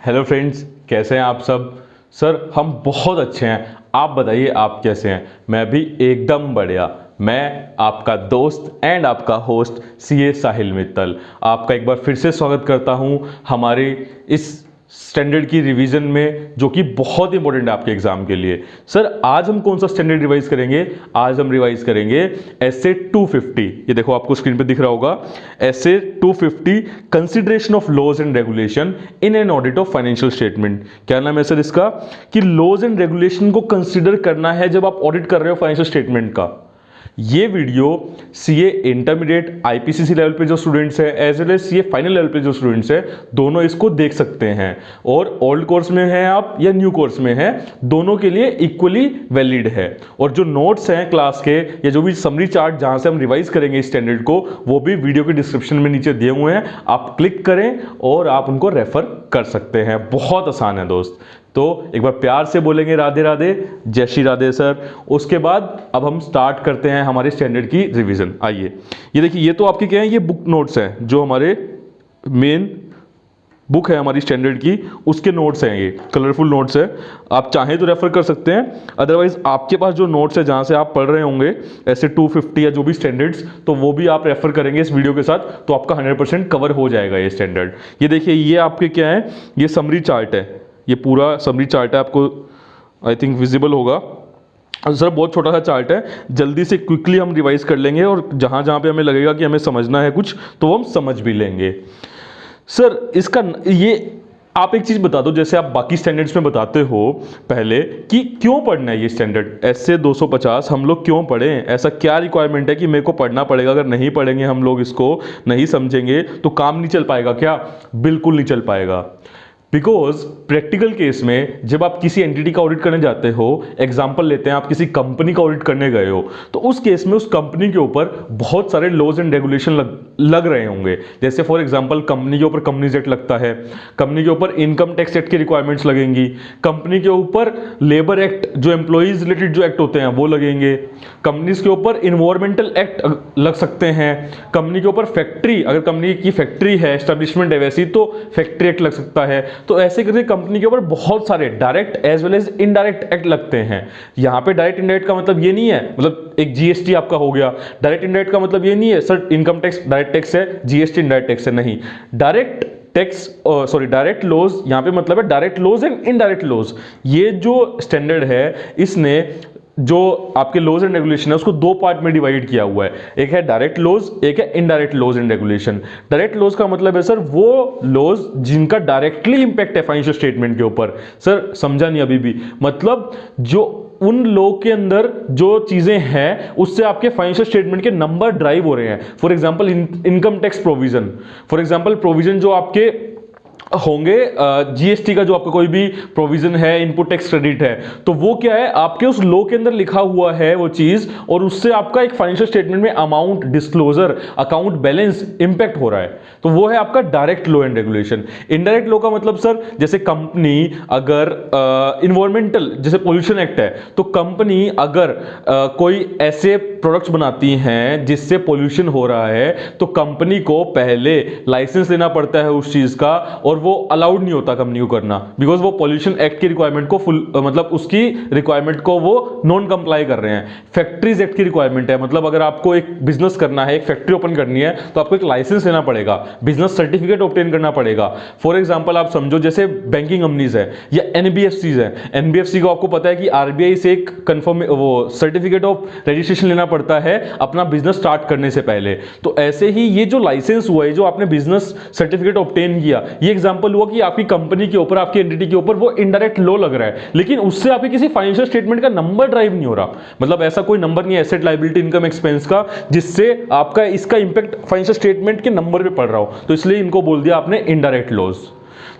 Hello friends, कैसे हैं आप सब। सर हम बहुत अच्छे हैं, आप बताइए आप कैसे हैं। मैं भी एकदम बढ़िया। मैं आपका दोस्त एंड आपका होस्ट सीए साहिल मित्तल आपका एक बार फिर से स्वागत करता हूं हमारे इस स्टैंडर्ड की रिवीजन में, जो कि बहुत इंपॉर्टेंट है आपके एग्जाम के लिए। सर आज हम कौन सा स्टैंडर्ड रिवाइज करेंगे? आज हम रिवाइज करेंगे एसए 250। ये देखो आपको स्क्रीन पे दिख रहा होगा, SA 250 consideration of laws and regulation in an audit of financial statement. क्या नाम है सर इसका? कि लॉज एंड रेगुलेशन को कंसिडर करना है जब आप ऑडिट कर रहे हो फाइनेंशियल स्टेटमेंट का। ये video CA intermediate IPCC level पे जो स्टूडेंट्स हैं as well as CA final level पे जो स्टूडेंट्स हैं, दोनों इसको देख सकते हैं। और ओल्ड कोर्स में हैं आप या न्यू कोर्स में हैं, दोनों के लिए इक्वली वैलिड है। और जो नोट्स हैं क्लास के या जो भी समरी चार्ट जहां से हम रिवाइज करेंगे इस स्टैंडर्ड को, वो भी वीडियो के डिस्क्रिप्शन में नीचे दिए हुए हैं। आप क्लिक करें और आप उनको रेफर कर सकते हैं। बहुत आसान है दोस्त। तो एक बार प्यार से बोलेंगे राधे राधे, जय श्री राधे सर। उसके बाद अब हम स्टार्ट करते हैं हमारे स्टैंडर्ड की रिवीजन। आइए, ये देखिए, ये तो आपके क्या है, ये बुक नोट्स हैं जो हमारे मेन बुक है हमारी स्टैंडर्ड की, उसके नोट्स हैं। ये कलरफुल नोट्स है, आप चाहें तो रेफर कर सकते हैं। अदरवाइज आपके पास जो नोट्स है जहां से आप पढ़ रहे होंगे ऐसे 250 या जो भी स्टैंडर्ड्स, तो वो भी आप रेफर करेंगे इस वीडियो के साथ, तो आपका 100% कवर हो जाएगा ये स्टैंडर्ड। ये देखिए, ये आपके क्या है, ये समरी चार्ट है। ये पूरा समरी चार्ट है, आपको आई थिंक विजिबल होगा। सर बहुत छोटा सा चार्ट है, जल्दी से क्विकली हम रिवाइज कर लेंगे और जहां जहां पे हमें लगेगा कि हमें समझना है कुछ, तो हम समझ भी लेंगे। सर इसका ये आप एक चीज बता दो, जैसे आप बाकी स्टैंडर्ड्स में बताते हो पहले कि क्यों पढ़ना है ये स्टैंडर्ड एसए 250 हम लोग क्यों पढ़ें? ऐसा क्या रिक्वायरमेंट है कि मेरे को पढ़ना पड़ेगा? अगर नहीं पढ़ेंगे हम लोग, इसको नहीं समझेंगे, तो काम नहीं चल पाएगा क्या? बिल्कुल नहीं चल पाएगा। बिकॉज प्रैक्टिकल केस में जब आप किसी एंटिटी का ऑडिट करने जाते हो, एग्जांपल लेते हैं आप किसी कंपनी का ऑडिट करने गए हो, तो उस केस में उस कंपनी के ऊपर बहुत सारे लॉज एंड रेगुलेशन लग रहे होंगे। जैसे फॉर एग्जांपल कंपनी के ऊपर कंपनीज एक्ट लगता है, कंपनी के ऊपर इनकम टैक्स एक्ट की रिक्वायरमेंट्स लगेंगी, कंपनी के ऊपर लेबर एक्ट जो एम्प्लॉइज रिलेटेड जो एक्ट होते हैं वो लगेंगे, कंपनीज के ऊपर इन्वायरमेंटल एक्ट लग सकते हैं, कंपनी के ऊपर फैक्ट्री, अगर कंपनी की फैक्ट्री है, एस्टेब्लिशमेंट है वैसी, तो फैक्ट्री एक्ट लग सकता है। तो ऐसे करके कंपनी के ऊपर बहुत सारे direct as well as indirect act लगते हैं। यहां पे डायरेक्ट इनडायरेक्ट का मतलब ये नहीं है, मतलब एक जीएसटी आपका हो गया, डायरेक्ट इनडायरेक्ट का मतलब ये नहीं है sir income tax direct tax है, जीएसटी इनडायरेक्ट टैक्स है, नहीं। Direct tax sorry direct laws यहां पे मतलब है direct laws and indirect laws. ये जो स्टैंडर्ड है, इसने जो आपके लॉज एंड रेगुलेशन है उसको दो पार्ट में डिवाइड किया हुआ है। एक है डायरेक्ट लॉज, एक है indirect laws and regulation. Direct laws का मतलब है सर वो लॉज जिनका डायरेक्टली इंपैक्ट है फाइनेंशियल स्टेटमेंट के ऊपर। सर समझा नहीं अभी भी? मतलब जो उन लोग के अंदर जो चीजें हैं उससे आपके फाइनेंशियल स्टेटमेंट के नंबर ड्राइव हो रहे हैं। For example income tax provision, for example provision जो आपके होंगे, जीएसटी का जो आपका कोई भी प्रोविजन है, इनपुट टैक्स क्रेडिट है, तो वो क्या है आपके उस लॉ के अंदर लिखा हुआ है वो चीज, और उससे आपका एक फाइनेंशियल स्टेटमेंट में amount, disclosure, account balance impact हो रहा है, तो वो है आपका direct law and regulation. Indirect law का मतलब सर जैसे कंपनी अगर इन्वायरमेंटल, जैसे पोल्यूशन एक्ट है, तो कंपनी अगर कोई ऐसे प्रोडक्ट्स बनाती हैं जिससे पोल्यूशन हो रहा है, तो कंपनी को पहले लाइसेंस लेना पड़ता है उस चीज का, और वो अलाउड नहीं होता कंपनी को करना, बिकॉज वो पॉल्यूशन एक्ट की रिक्वायरमेंट को फुल मतलब उसकी रिक्वायरमेंट को वो नॉन कंप्लाई कर रहे हैं। फैक्ट्रीज एक्ट की रिक्वायरमेंट है, मतलब अगर आपको एक बिजनेस करना है, एक फैक्ट्री ओपन करनी है, तो आपको एक लाइसेंस लेना पड़ेगा, बिजनेस सर्टिफिकेट ऑब्टेन करना पड़ेगा। फॉर एग्जांपल आप समझो जैसे बैंकिंग कंपनीज है या एनबीएफसीज है, एनबीएफसी को आपको पता है कि आरबीआई से एक कंफर्म वो सर्टिफिकेट ऑफ रजिस्ट्रेशन लेना पड़ता है अपना बिजनेस स्टार्ट करने से पहले। तो ऐसे ही ये जो लाइसेंस हुआ है, जो आपने बिजनेस सर्टिफिकेट ऑब्टेन किया, ये एग्जांपल हुआ कि आपकी कंपनी के ऊपर, आपकी एंटिटी के ऊपर वो इनडायरेक्ट लॉ लग रहा है, लेकिन उससे आपके किसी फाइनेंशियल स्टेटमेंट का नंबर ड्राइव नहीं हो रहा। मतलब ऐसा कोई नंबर नहीं है एसेट, लायबिलिटी, इनकम, एक्सपेंस का जिससे आपका इसका इंपैक्ट फाइनेंशियल स्टेटमेंट के नंबर पे पड़ रहा हो, तो इसलिए इनको बोल दिया आपने इनडायरेक्ट लॉज।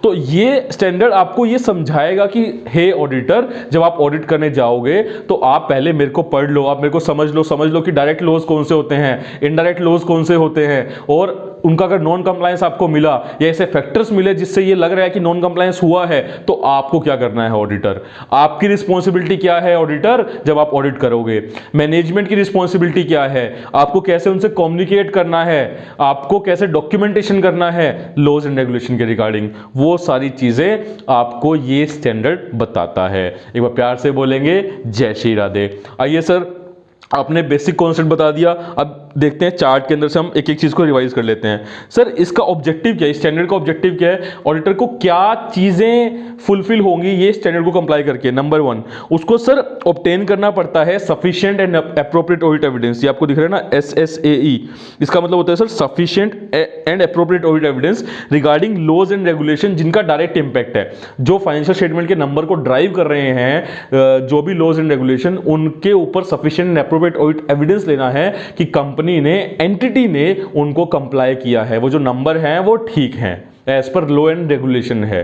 तो ये स्टैंडर्ड आपको ये समझाएगा कि हे ऑडिटर, जब आप ऑडिट करने जाओगे तो आप पहले मेरे को पढ़ लो, आप मेरे को समझ लो कि डायरेक्ट लॉज कौन से होते हैं, इनडायरेक्ट लॉज कौन से होते हैं, और उनका अगर नॉन कंप्लायंस आपको मिला या ऐसे फैक्टर्स मिले जिससे ये लग रहा है कि नॉन कंप्लायंस हुआ है, तो आपको क्या करना है ऑडिटर, आपकी रिस्पॉन्सिबिलिटी क्या है ऑडिटर जब आप ऑडिट करोगे, मैनेजमेंट की रिस्पॉन्सिबिलिटी क्या है, आपको कैसे उनसे कम्युनिकेट करना है, आपको कैसे डॉक्यूमेंटेशन करना है लॉज एंड रेगुलेशन के रिगार्डिंग, वो सारी चीजें आपको ये स्टैंडर्ड बताता है। एक बार प्यार से बोलेंगे जय श्री राधे। आइए सर, आपने बेसिक कॉन्सेप्ट बता दिया, अब देखते हैं चार्ट के अंदर से हम एक एक चीज को रिवाइज कर लेते हैं। सर इसका ऑब्जेक्टिव क्या है, स्टैंडर्ड का ऑब्जेक्टिव क्या है, ऑडिटर को क्या चीजें फुलफिल होंगी ये स्टैंडर्ड को कंप्लाई करके। नंबर 1, उसको सर ऑब्टेन करना पड़ता है sufficient and appropriate audit evidence. ये आपको दिख रहा है ना SSAE, इसका मतलब होता है sir sufficient and appropriate audit evidence regarding laws and regulation जिनका डायरेक्ट इंपैक्ट है, जो फाइनेंशियल स्टेटमेंट के नंबर को ड्राइव कर रहे हैं, जो भी लॉज एंड रेगुलेशन, उनके ऊपर sufficient and appropriate audit evidence लेना है कि कंपनी ने, एंटिटी ने उनको कंप्लाई किया है, वो जो नंबर हैं वो ठीक हैं, as per law and regulation है।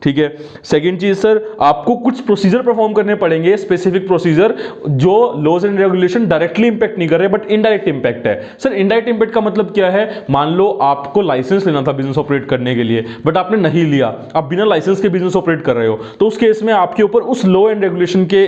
ठीक है। सेकंड चीज सर, आपको कुछ प्रोसीजर परफॉर्म करने पड़ेंगे, स्पेसिफिक प्रोसीजर जो laws and regulation directly impact नहीं कर रहे बट इनडायरेक्ट इंपैक्ट है। सर इनडायरेक्ट इंपैक्ट का मतलब क्या है, मान लो आपको लाइसेंस लेना था बिजनेस ऑपरेट करने के लिए बट आपने नहीं लिया, आप बिना लाइसेंस के बिजनेस ऑपरेट कर रहे हो, तो उस केस में आपके ऊपर उस लॉ एंड रेगुलेशन के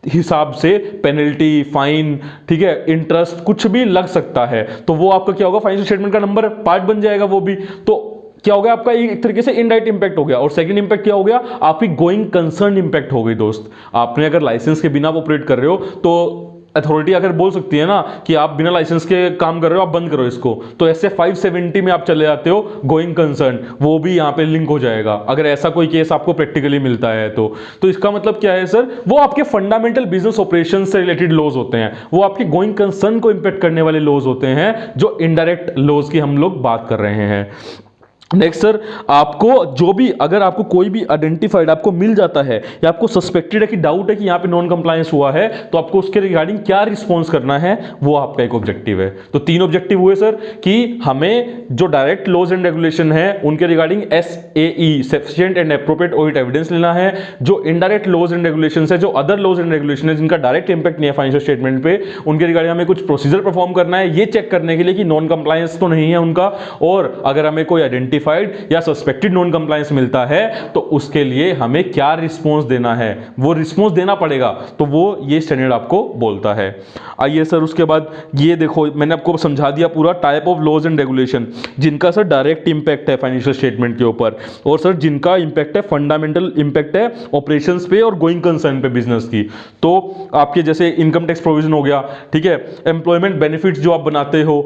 हिसाब से पेनल्टी, फाइन, ठीक है, इंटरेस्ट कुछ भी लग सकता है, तो वो आपका क्या होगा, फाइनेंशियल स्टेटमेंट का नंबर पार्ट बन जाएगा वो भी। तो क्या हो गया आपका, एक तरीके से इनडायरेक्ट इंपैक्ट हो गया। और सेकंड इंपैक्ट क्या हो गया, आपकी गोइंग कंसर्न इंपैक्ट हो गई दोस्त। आपने अगर लाइसेंस के बिना ऑपरेट कर रहे हो तो अथॉरिटी अगर बोल सकती है ना कि आप बिना लाइसेंस के काम कर रहे हो, आप बंद करो इसको, तो ऐसे 570 में आप चले जाते हो, गोइंग कंसर्न वो भी यहां पे लिंक हो जाएगा अगर ऐसा कोई केस आपको प्रैक्टिकली मिलता है तो इसका मतलब क्या है सर, वो आपके फंडामेंटल बिजनेस ऑपरेशन से रिलेटेड लॉज होते हैं, वो आपके गोइंग कंसर्न को इंपैक्ट करने वाले लॉज होते हैं, जो इनडायरेक्ट लॉज की हम लोग बात कर रहे हैं। नेक्स्ट सर, आपको जो भी, अगर आपको कोई भी आइडेंटिफाइड आपको मिल जाता है या आपको सस्पेक्टेड है कि डाउट है कि यहां पे नॉन कंप्लायंस हुआ है, तो आपको उसके रिगार्डिंग क्या रिस्पॉन्स करना है, वो आपका एक ऑब्जेक्टिव है। तो 3 ऑब्जेक्टिव हुए सर कि हमें जो डायरेक्ट लॉज एंड रेगुलेशन है उनके regarding SAE sufficient and appropriate audit evidence लेना है, जो इनडायरेक्ट लॉज एंड रेगुलेशन है, जो अदर लॉज एंड रेगुलेशन है जिनका डायरेक्ट इंपैक्ट नहीं है फाइनेंशियल स्टेटमेंट पे, उनके रिगार्डिंग हमें कुछ प्रोसीजर परफॉर्म करना है ये चेक करने के लिए कि नॉन कंप्लायंस तो नहीं है उनका, और अगर हमें कोई आइडेंटिफाइड या सस्पेक्टेड नॉन कंप्लायंस मिलता है तो उसके लिए हमें क्या रिस्पॉन्स देना है, वो रिस्पॉन्स देना पड़ेगा, तो वो ये स्टैंडर्ड आपको बोलता है। आइए सर, उसके बाद ये देखो, मैंने आपको समझा दिया पूरा type of laws and regulation जिनका सर डायरेक्ट इंपैक्ट है फाइनेंशियल स्टेटमेंट के ऊपर, और सर जिनका इंपैक्ट है फंडामेंटल इंपैक्ट है ऑपरेशंस पे और गोइंग कंसर्न पे बिजनेस की। तो आपके जैसे इनकम टैक्स प्रोविजन हो गया, ठीक है, एम्प्लॉयमेंट बेनिफिट्स जो आप बनाते हो,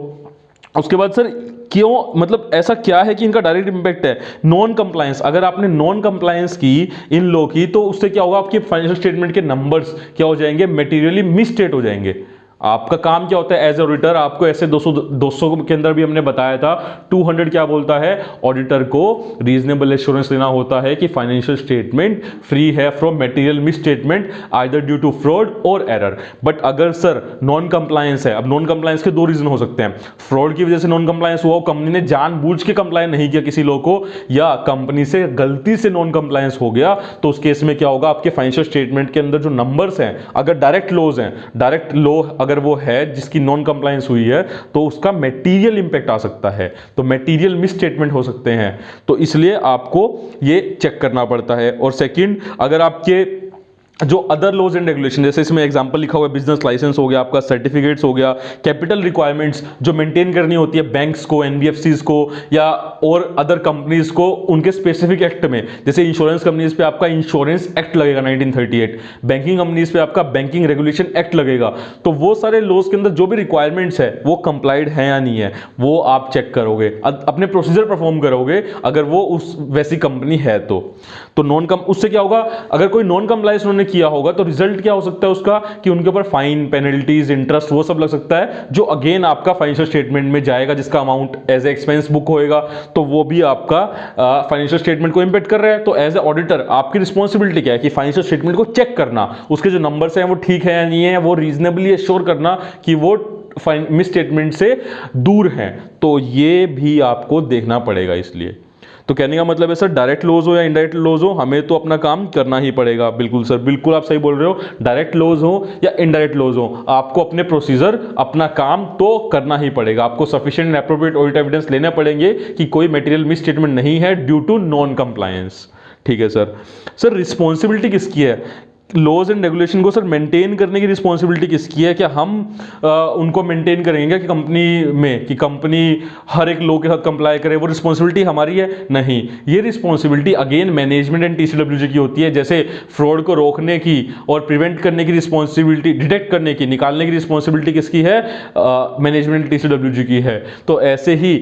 उसके बाद सर क्यों, मतलब ऐसा क्या है कि इनका डायरेक्ट इंपैक्ट है। नॉन कंप्लायंस, अगर आपने नॉन कंप्लायंस की इन लो की, तो उससे क्या होगा, आपके फाइनेंशियल स्टेटमेंट के नंबर्स क्या हो जाएंगे, मटेरियली मिसस्टेट हो जाएंगे। आपका काम क्या होता है एज ऑडिटर, आपको ऐसे 200 के अंदर भी हमने बताया था 200 क्या बोलता है, ऑडिटर को रीजनेबल एश्योरेंस लेना होता है कि फाइनेंशियल स्टेटमेंट फ्री है from material misstatement either due to fraud और एरर। बट अगर सर नॉन कंप्लायंस है, अब नॉन कंप्लायंस के 2 रीजन हो सकते हैं, फ्रॉड की वजह से नॉन कंप्लायंस हुआ, कंपनी ने जानबूझ के कंप्लाई नहीं किया किसी लॉ को, या कंपनी से गलती से नॉन कंप्लायंस हो गया, तो उस केस में क्या होगा, आपके फाइनेंशियल स्टेटमेंट के अंदर जो नंबर्स हैं, अगर डायरेक्ट लॉज हैं, डायरेक्ट लॉ अगर वो है जिसकी नॉन कंप्लायंस हुई है, तो उसका मटेरियल इंपैक्ट आ सकता है, तो मटेरियल मिसस्टेटमेंट हो सकते हैं, तो इसलिए आपको ये चेक करना पड़ता है। और सेकंड, अगर आपके जो अदर लॉज एंड रेगुलेशन, जैसे इसमें एग्जांपल लिखा हुआ है, बिजनेस लाइसेंस हो गया, आपका सर्टिफिकेट्स हो गया, कैपिटल रिक्वायरमेंट्स जो मेंटेन करनी होती है बैंक्स को, एनबीएफसीज को, या और अदर कंपनीज को, उनके स्पेसिफिक एक्ट में, जैसे इंश्योरेंस कंपनीज पे आपका इंश्योरेंस एक्ट लगेगा 1938, बैंकिंग कंपनीज पे आपका बैंकिंग रेगुलेशन एक्ट लगेगा, तो वो सारे लॉज के अंदर जो भी रिक्वायरमेंट्स है वो कंप्लाइड है या नहीं है, वो आप चेक करोगे, अपने प्रोसीजर परफॉर्म करोगे, अगर वो उस वैसी कंपनी है तो नॉन कम, उससे क्या होगा, अगर कोई नॉन कंप्लायंस उन्होंने किया होगा तो रिजल्ट क्या हो सकता है उसका, कि उनके ऊपर फाइन, पेनल्टीज, इंटरेस्ट वो सब लग सकता है, जो अगेन आपका फाइनेंशियल स्टेटमेंट में जाएगा, जिसका amount as a expense book होएगा, तो वो भी आपका फाइनेंशियल स्टेटमेंट को इंपैक्ट कर रहा है। तो एज ए ऑडिटर आपकी रिस्पॉन्सिबिलिटी क्या है कि फाइनेंशियल स्टेटमेंट को चेक करना, उसके जो नंबर्स हैं वो ठीक है या नहीं है, वो रीजनेबली एश्योर करना कि वो मिस स्टेटमेंट से दूर हैं, तो ये भी आपको देखना पड़ेगा। इसलिए तो कहने का मतलब है सर, डायरेक्ट लॉज हो या इनडायरेक्ट लॉज हो, हमें तो अपना काम करना ही पड़ेगा। बिल्कुल सर, बिल्कुल आप सही बोल रहे हो। डायरेक्ट लॉज हो या इनडायरेक्ट लॉज हो, आपको अपने प्रोसीजर, अपना काम तो करना ही पड़ेगा। आपको sufficient and appropriate audit evidence लेने पड़ेंगे कि कोई मटेरियल मिस स्टेटमेंट नहीं है ड्यू टू नॉन कंप्लायंस। ठीक है सर। सर रिस्पॉन्सिबिलिटी किसकी है? लॉज एंड रेगुलेशन को सर मेंटेन करने की रिस्पॉन्सिबिलिटी किसकी है? क्या हम उनको मेंटेन करेंगे कि कंपनी में, कि कंपनी हर एक लॉ के साथ कंप्लाई करे, वो रिस्पॉन्सिबिलिटी हमारी है? नहीं, ये responsibility again management and TCWG की होती है। जैसे फ्रॉड को रोकने की और प्रिवेंट करने की रिस्पॉन्सिबिलिटी, डिटेक्ट करने की, निकालने की रिस्पॉन्सिबिलिटी किसकी है? मैनेजमेंट टीसीडब्ल्यूजी की है। तो ऐसे ही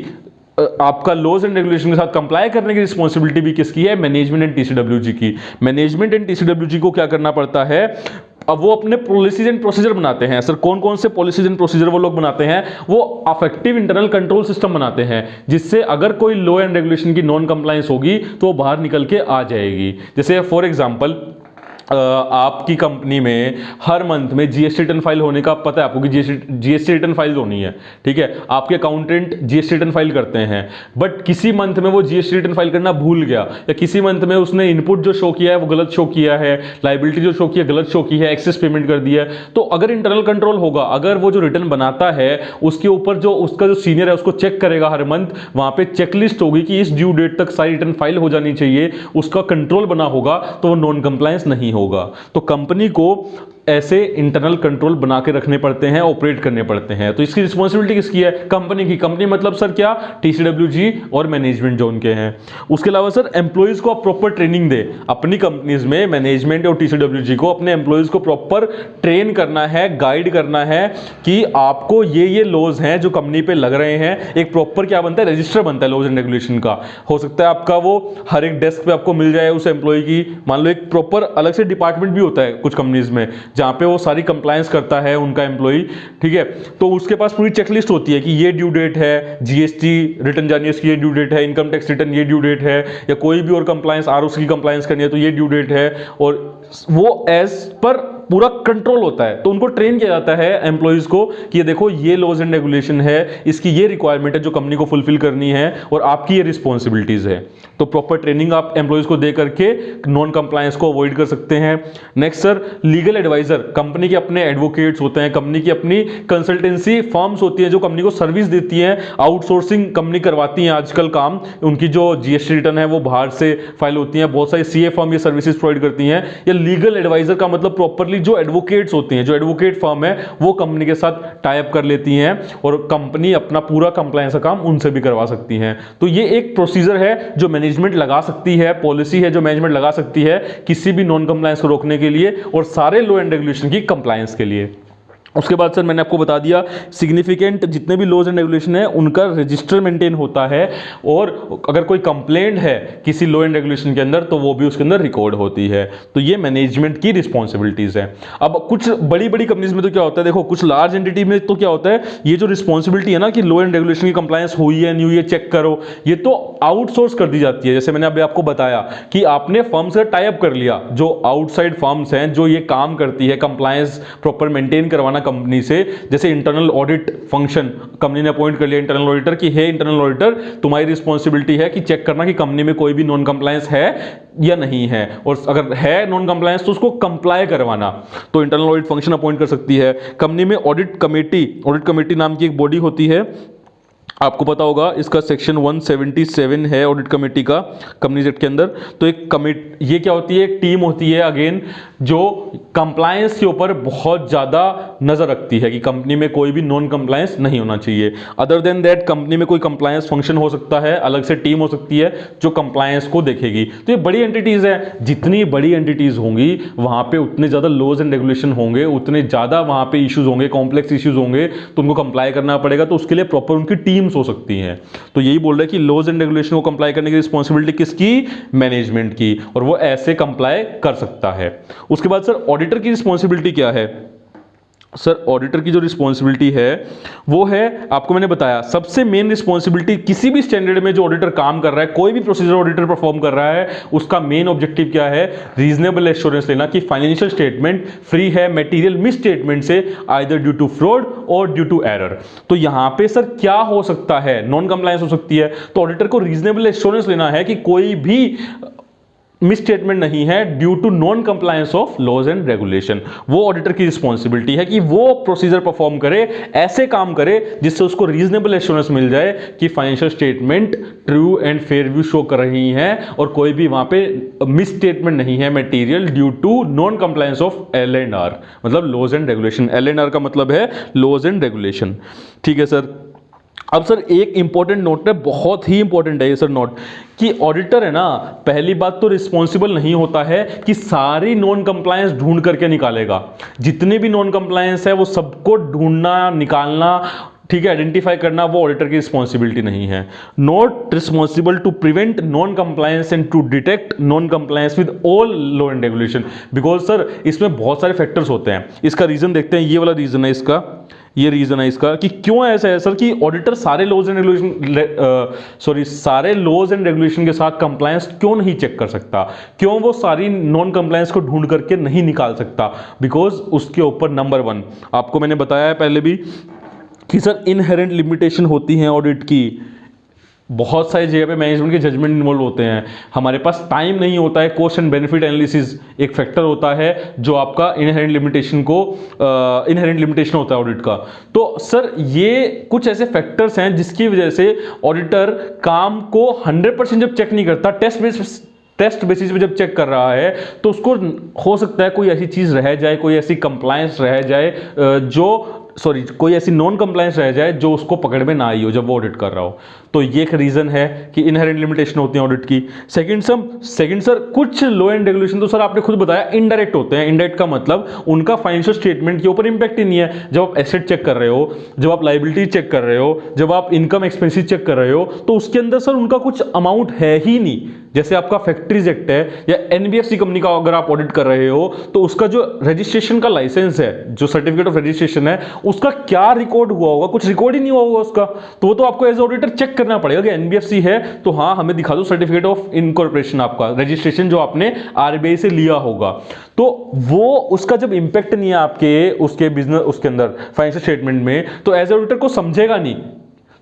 आपका लॉज एंड रेगुलेशन के साथ कंप्लाई करने की रिस्पॉन्सिबिलिटी भी किसकी है? मैनेजमेंट एंड टीसीडब्ल्यूजी की। मैनेजमेंट एंड टीसीडब्ल्यूजी को क्या करना पड़ता है? अब वो अपने पॉलिसीज एंड प्रोसीजर बनाते हैं। सर कौन कौन से पॉलिसीज एंड प्रोसीजर वो लोग बनाते हैं? वो अफेक्टिव इंटरनल कंट्रोल सिस्टम बनाते हैं, जिससे अगर कोई लॉ एंड रेगुलेशन की नॉन कंप्लायंस होगी तो वो बाहर निकल के आ जाएगी। जैसे फॉर एग्जांपल, आपकी कंपनी में हर मंथ में जीएसटी रिटर्न फाइल होने का पता है आपको कि जीएसटी रिटर्न फाइल होनी है। ठीक है, आपके अकाउंटेंट जीएसटी रिटर्न फाइल करते हैं, बट किसी मंथ में वो जीएसटी रिटर्न फाइल करना भूल गया, या किसी मंथ में उसने इनपुट जो शो किया है वो गलत शो किया है, लायबिलिटी जो शो की है गलत शो की है, एक्सेस पेमेंट कर दिया है। तो अगर इंटरनल कंट्रोल होगा, अगर वो जो रिटर्न बनाता है उसके ऊपर जो उसका जो सीनियर है उसको चेक करेगा हर मंथ, वहां पे चेकलिस्ट होगी कि इस ड्यू डेट तक सारी रिटर्न फाइल हो जानी चाहिए, उसका कंट्रोल बना होगा, तो वो नॉन कंप्लायंस नहीं होगा। तो कंपनी को ऐसे इंटरनल कंट्रोल बना के रखने पड़ते हैं, ऑपरेट करने पड़ते हैं। तो इसकी रिस्पॉन्सिबिलिटी किसकी है? कंपनी की। कंपनी मतलब सर क्या? टीसीडब्ल्यूजी और मैनेजमेंट जो उनके हैं। उसके अलावा सर एम्प्लॉइज को आप प्रॉपर ट्रेनिंग दे। अपनी कंपनीज में मैनेजमेंट और टीसीडब्ल्यूजी को अपने एम्प्लॉइज को प्रॉपर ट्रेन करना है, गाइड करना है कि आपको ये लॉज हैं जो कंपनी पे लग रहे हैं। एक प्रॉपर क्या बनता है? रजिस्टर बनता है लॉज एंड रेगुलेशन का। हो सकता है आपका वो हर एक डेस्क पे आपको मिल जाए उस एम्प्लॉय की। मान लो एक प्रॉपर अलग से डिपार्टमेंट भी होता है कुछ कंपनीज में, जहां पे वो सारी कंप्लायंस करता है उनका एम्प्लॉय। ठीक है, तो उसके पास पूरी चेकलिस्ट होती है कि ये ड्यू डेट है, जीएसटी रिटर्न जानी है इसकी ये ड्यू डेट है, इनकम टैक्स रिटर्न ये ड्यू डेट है, या कोई भी और कंप्लायंस आरओसी की कंप्लायंस करनी है तो ये ड्यू डेट है, और वो एज पर पूरा कंट्रोल होता है। तो उनको ट्रेन किया जाता है एम्प्लॉइज को कि ये देखो ये लॉज एंड रेगुलेशन है, इसकी ये रिक्वायरमेंट है जो कंपनी को फुलफिल करनी है, और आपकी ये रिस्पॉन्सिबिलिटीज है। तो प्रॉपर ट्रेनिंग आप एम्प्लॉइज को दे करके नॉन कंप्लायंस को अवॉइड कर सकते हैं। Next sir, legal adviser. Company के अपने एडवोकेट्स होते हैं, कंपनी की अपनी कंसल्टेंसी फर्म्स होती हैं जो कंपनी को सर्विस देती हैं, आउटसोर्सिंग कंपनी करवाती हैं आजकल काम। उनकी जो जीएसटी रिटर्न है वो बाहर से फाइल होती है, बहुत सारी सीए फर्म ये सर्विसेज प्रोवाइड करती हैं। या लीगल एडवाइजर का मतलब प्रॉपरली जो एडवोकेट्स होती हैं, जो एडवोकेट फर्म है वो कंपनी के साथ टाई अप कर लेती हैं, और कंपनी अपना पूरा कंप्लायंस का काम उनसे भी करवा सकती हैं। तो ये एक प्रोसीजर है जो मैनेजमेंट लगा सकती है, पॉलिसी है जो मैनेजमेंट लगा सकती है किसी भी नॉन कंप्लायंस को रोकने के लिए और सारे लॉ एंड रेगुलेशन की कंप्लायंस के लिए। उसके बाद सर मैंने आपको बता दिया सिग्निफिकेंट जितने भी लॉज एंड रेगुलेशन है उनका रजिस्टर मेंटेन होता है, और अगर कोई कंप्लेंट है किसी लॉ एंड रेगुलेशन के अंदर तो वो भी उसके अंदर रिकॉर्ड होती है। तो ये मैनेजमेंट की रिस्पॉन्सिबिलिटीज है। अब कुछ बड़ी बड़ी कंपनीज में तो क्या होता है, देखो कुछ लार्ज एंटिटी में तो क्या होता है, ये जो रिस्पॉन्सिबिलिटी है ना कि लॉ एंड रेगुलेशन की कंप्लायंस हुई है नहीं हुई है चेक करो, ये तो आउटसोर्स कर दी जाती है। जैसे मैंने अभी आपको बताया कि आपने फर्म से टाई अप कर लिया, जो आउटसाइड फर्म्स हैं जो ये काम करती है कंप्लायंस प्रॉपर मेंटेन करवाना कंपनी से। जैसे इंटरनल ऑडिट फंक्शन कंपनी ने अपॉइंट कर लिया इंटरनल ऑडिटर कि हे इंटरनल ऑडिटर, तुम्हारी रिस्पॉन्सिबिलिटी है कि चेक करना कि कंपनी में कोई भी नॉन कंप्लायंस है या नहीं है, और अगर है नॉन कंप्लायंस तो उसको कंप्लाई करवाना। तो इंटरनल ऑडिट फंक्शन अपॉइंट कर सकती है कंपनी में। ऑडिट कमेटी नाम की एक बॉडी होती है, आपको पता होगा इसका सेक्शन 177 है ऑडिट कमेटी का कंपनीज एक्ट के अंदर। तो एक कमेटी, ये क्या होती है, एक टीम होती है अगेन जो कंप्लायंस के ऊपर बहुत ज्यादा नजर रखती है कि कंपनी में कोई भी नॉन कंप्लायंस नहीं होना चाहिए। अदर देन दैट कंपनी में कोई कंप्लायंस फंक्शन हो सकता है, अलग से टीम हो सकती है जो कंप्लायंस को देखेगी। तो ये बड़ी एंटिटीज है, जितनी बड़ी एंटिटीज होंगी वहां पे उतने ज्यादा लॉज एंड रेगुलेशन होंगे, उतने ज्यादा वहां पे इश्यूज होंगे, कॉम्प्लेक्स इश्यूज होंगे, तो उनको कंप्लाई करना पड़ेगा। तो उसके लिए प्रॉपर उनकी टीम्स हो सकती हैं। तो यही बोल रहे हैं कि लॉज एंड रेगुलेशन को कंप्लाई करने की रिस्पॉन्सिबिलिटी किसकी? मैनेजमेंट की, और वो ऐसे कंप्लाई कर सकता है। उसके बाद सर ऑडिटर की रिस्पॉन्सिबिलिटी क्या है? सर ऑडिटर की जो रिस्पॉन्सिबिलिटी है वो है, आपको मैंने बताया, सबसे मेन रिस्पॉन्सिबिलिटी किसी भी स्टैंडर्ड में जो ऑडिटर काम कर रहा है, कोई भी प्रोसीजर ऑडिटर परफॉर्म कर रहा है, उसका मेन ऑब्जेक्टिव क्या है? रीजनेबल एश्योरेंस लेना कि फाइनेंशियल स्टेटमेंट फ्री है मटेरियल मिस स्टेटमेंट से, आइदर ड्यू टू फ्रॉड और ड्यू टू एरर। तो यहां पे सर क्या हो सकता है? नॉन कंप्लायंस हो सकती है। तो ऑडिटर को रीजनेबल एश्योरेंस लेना है कि कोई भी मिस स्टेटमेंट नहीं है due to non compliance of laws and regulation. वो ऑडिटर की रिस्पॉन्सिबिलिटी है कि वो प्रोसीजर परफॉर्म करे, ऐसे काम करे जिससे उसको रीजनेबल एश्योरेंस मिल जाए कि financial statement true and fair view show कर रही हैं और कोई भी वहां पे मिस स्टेटमेंट नहीं है material due to non compliance of L&R, मतलब लॉज एंड रेगुलेशन। L&R का मतलब है लॉज एंड रेगुलेशन। ठीक है सर। अब सर एक इंपॉर्टेंट नोट है, बहुत ही इंपॉर्टेंट है ये सर नोट, कि ऑडिटर है ना, पहली बात तो रिस्पॉन्सिबल नहीं होता है कि सारी नॉन कंप्लायंस ढूंढ करके निकालेगा। जितने भी नॉन कंप्लायंस है वो सबको ढूंढना, निकालना, ठीक है, आइडेंटिफाई करना, वो ऑडिटर की रिस्पॉन्सिबिलिटी नहीं है। Not responsible to prevent non compliance and to detect non compliance with all law and regulation. Because sir इसमें बहुत सारे फैक्टर्स होते हैं। इसका रीजन देखते हैं, ये वाला रीजन है इसका, ये रीजन है इसका कि क्यों ऐसा है सर, कि ऑडिटर सारे लॉज एंड रेगुलेशन सारे लॉज एंड रेगुलेशन के साथ कंप्लायंस क्यों नहीं चेक कर सकता? क्यों वो सारी नॉन कंप्लायंस को ढूंढ करके नहीं निकाल सकता? बिकॉज उसके ऊपर नंबर 1 आपको मैंने बताया है पहले भी कि सर इनहेरेंट लिमिटेशन होती हैं ऑडिट की। बहुत सारी जगह पे मैनेजमेंट के जजमेंट इन्वॉल्व होते हैं, हमारे पास टाइम नहीं होता है। कॉस्ट एंड बेनिफिट एनालिसिस एक फैक्टर होता है जो आपका इनहेरेंट लिमिटेशन होता है ऑडिट का। तो सर ये कुछ ऐसे फैक्टर्स हैं जिसकी वजह से ऑडिटर काम को 100% जब चेक नहीं करता, टेस्ट बेसिस पे जब चेक कर रहा है, तो उसको हो सकता है कोई ऐसी चीज रह जाए, कोई ऐसी कंप्लायंस रह जाए कोई ऐसी नॉन कंप्लायंस रह जाए जो उसको पकड़ में ना आई हो जब वो ऑडिट कर रहा हो। तो ये एक रीजन है कि इनहेरेंट लिमिटेशन होती है ऑडिट की। सेकंड सर कुछ लॉ एंड रेगुलेशन तो सर आपने खुद बताया इनडायरेक्ट होते हैं। इनडायरेक्ट का मतलब उनका फाइनेंशियल स्टेटमेंट के ऊपर इंपैक्ट ही नहीं है। जब आप एसेट चेक कर रहे हो, जब आप लायबिलिटी चेक कर रहे हो, जब आप इनकम एक्सपेंसेस चेक कर रहे हो, तो उसके अंदर सर उनका कुछ अमाउंट है ही नहीं। जैसे आपका फैक्ट्रीज एक्ट है या एनबीएफसी कंपनी का अगर आप ऑडिट कर रहे हो, तो उसका जो रजिस्ट्रेशन का लाइसेंस है, जो सर्टिफिकेट ऑफ रजिस्ट्रेशन है, उसका क्या रिकॉर्ड हुआ होगा? कुछ रिकॉर्ड ही नहीं हुआ होगा उसका। तो वो तो आपको एज ऑडिटर चेक करना पड़ेगा कि एनबीएफसी है तो हाँ हमें दिखा दो सर्टिफिकेट ऑफ इनकॉर्पोरेशन, आपका रजिस्ट्रेशन जो आपने आरबीआई से लिया होगा। तो वो उसका जब इंपैक्ट नहीं है आपके उसके बिजनेस उसके अंदर फाइनेंशियल स्टेटमेंट में, तो एज ऑडिटर को समझेगा नहीं।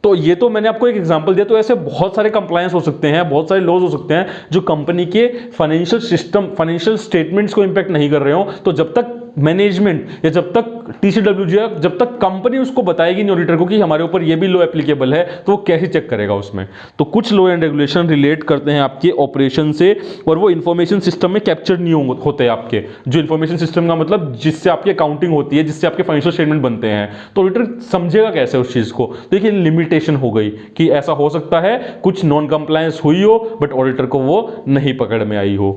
तो ये तो मैंने आपको एक एग्जांपल दिया। तो ऐसे बहुत सारे कंप्लायंस हो सकते हैं, बहुत सारे लॉज हो सकते हैं जो कंपनी के फाइनेंशियल स्टेटमेंट्स को इंपैक्ट नहीं कर रहे हो। तो जब तक मैनेजमेंट या जब तक टीसीडब्ल्यूजी, जब तक कंपनी उसको बताएगी नहीं ऑडिटर को कि हमारे ऊपर ये भी लॉ एप्लीकेबल है, तो वो कैसे चेक करेगा उसमें? तो कुछ लॉ एंड रेगुलेशन रिलेट करते हैं आपके ऑपरेशन से, और वो इंफॉर्मेशन सिस्टम में कैप्चर नहीं होते आपके। जो इंफॉर्मेशन सिस्टम का मतलब जिससे आपकी अकाउंटिंग होती है, जिससे आपके फाइनेंशियल स्टेटमेंट बनते हैं, तो ऑडिटर समझेगा कैसे उस चीज को? देखिए लिमिटेशन हो गई कि ऐसा हो सकता है कुछ नॉन कंप्लायंस हुई हो बट ऑडिटर को वो नहीं पकड़ में आई हो।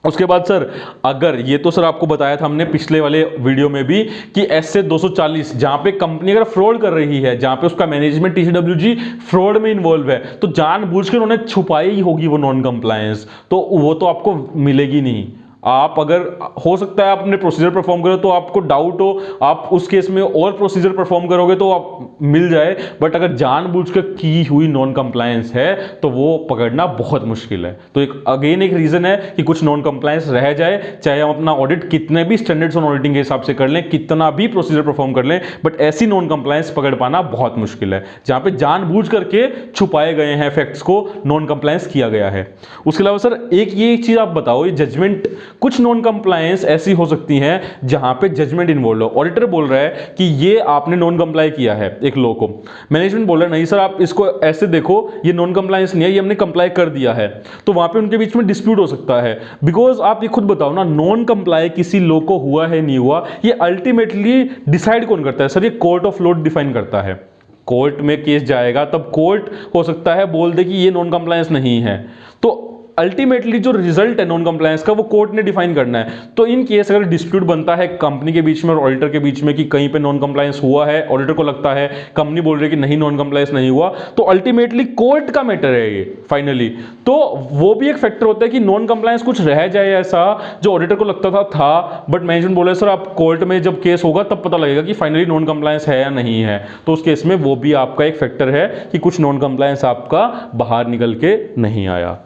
उसके बाद सर अगर ये तो सर आपको बताया था हमने पिछले वाले वीडियो में भी कि ऐसे 240 जहां पे कंपनी अगर फ्रॉड कर रही है, जहां पे उसका मैनेजमेंट टीसीडब्ल्यूजी फ्रॉड में इन्वॉल्व है, तो जानबूझ के उन्होंने छुपाई ही होगी वो नॉन कंप्लायंस, तो वो तो आपको मिलेगी नहीं। आप अगर हो सकता है आप अपने प्रोसीजर परफॉर्म करो तो आपको डाउट हो, आप उस केस में और प्रोसीजर परफॉर्म करोगे तो आप मिल जाए, बट अगर जानबूझ कर की हुई नॉन कंप्लायंस है तो वो पकड़ना बहुत मुश्किल है। तो एक रीजन है कि कुछ नॉन कंप्लायंस रह जाए, चाहे हम अपना ऑडिट कितने भी स्टैंडर्ड्स ऑन ऑडिटिंग के हिसाब से कर लें, कितना भी प्रोसीजर परफॉर्म कर लें, बट ऐसी नॉन कंप्लायंस पकड़ पाना बहुत मुश्किल है जहां पे जानबूझ करके छुपाए गए हैं फैक्ट्स को, नॉन कंप्लायंस किया गया है। उसके अलावा सर एक ये चीज आप बताओ, ये जजमेंट, कुछ नॉन कंप्लायंस ऐसी हो सकती हैं जहां पे जजमेंट इन्वॉल्व हो। ऑडिटर बोल रहा है कि ये आपने नॉन कंप्लाई किया है एक लॉ को, मैनेजमेंट बोल रहा है नहीं सर आप इसको ऐसे देखो, ये नॉन कंप्लायंस नहीं है, ये हमने कंप्लाई कर दिया है। तो वहां पे उनके बीच में डिस्प्यूट हो सकता है। बिकॉज आप ये खुद बताओ ना, नॉन कंप्लाई किसी लॉ को हुआ है नहीं हुआ, ये अल्टीमेटली डिसाइड कौन करता है? सर ये कोर्ट ऑफ लॉ डिफाइन करता है। कोर्ट में केस जाएगा तब कोर्ट हो सकता है बोल दे कि ये नॉन कंप्लायंस नहीं है। तो अल्टीमेटली जो रिजल्ट है नॉन कंप्लायंस का वो कोर्ट ने डिफाइन करना है। तो इन केस अगर डिस्प्यूट बनता है कंपनी के बीच में और ऑडिटर के बीच में कि कहीं पे नॉन कंप्लायंस हुआ है, ऑडिटर को लगता है, कंपनी बोल रही है कि नहीं नॉन कंप्लायंस नहीं हुआ, तो अल्टीमेटली कोर्ट का मैटर है ये फाइनली। तो वो भी एक फैक्टर होता है कि नॉन कंप्लायंस कुछ रह जाए ऐसा जो ऑडिटर को लगता था बट मैनेजमेंट बोले सर आप कोर्ट में जब केस होगा तब पता लगेगा कि फाइनली नॉन कंप्लायंस है या नहीं है। तो उस केस में वो भी आपका एक फैक्टर है कि कुछ नॉन कंप्लायंस आपका बाहर निकल के नहीं आया।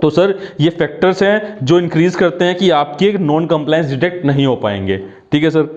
तो सर ये फैक्टर्स हैं जो इंक्रीज करते हैं कि आपके नॉन कंप्लायंस डिटेक्ट नहीं हो पाएंगे। ठीक है सर।